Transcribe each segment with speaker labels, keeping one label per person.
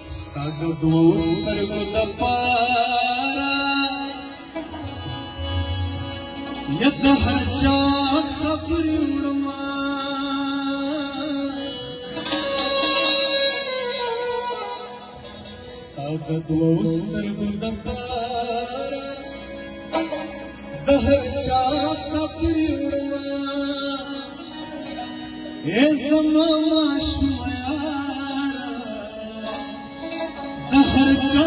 Speaker 1: Staga dostar goda para Yadda harcha khabri udma Staga dostar goda para Harcha khabri udma Ye zamama shumayara Harcha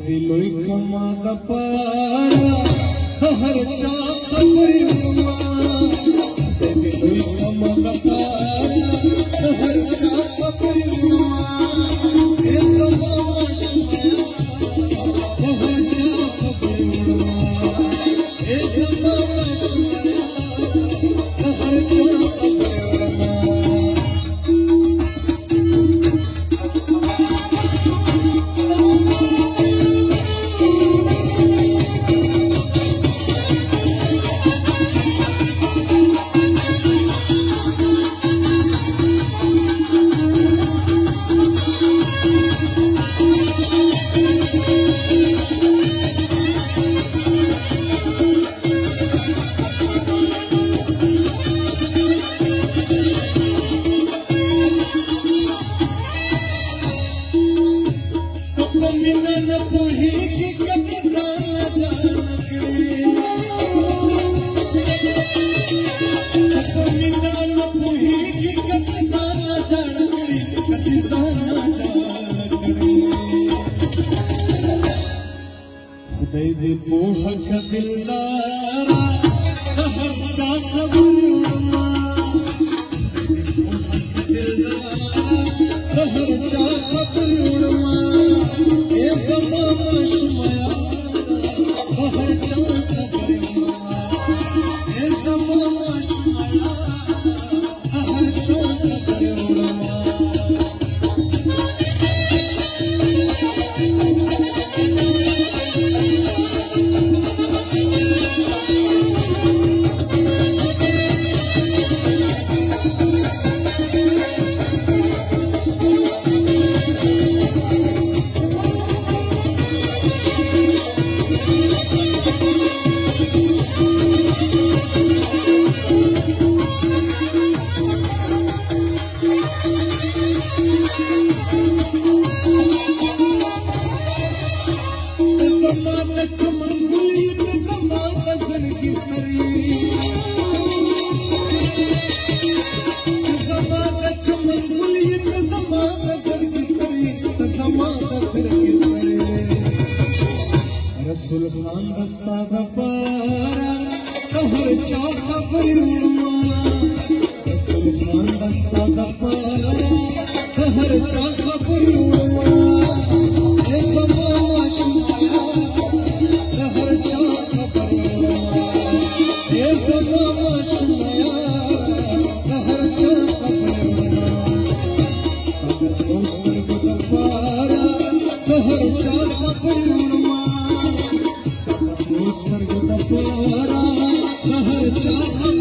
Speaker 1: Diloi kamada para harcha khabri udma Diloi kamada para harcha khabri udma Ye zamama shumaya harcha khabri udma Ye zamama shumaya harcha khabri udma Dede poha ka dildara harcha khabri udma Dede poha ka dildara harcha khabri udma Ye zamama shumaya harcha khabri udma Ye zamama shumaya harcha khabri udma Rasul Khan basta da para harcha khabri udma Rasul Khan basta da para harcha khabri udma Ye zamama shumaya harcha چا خبر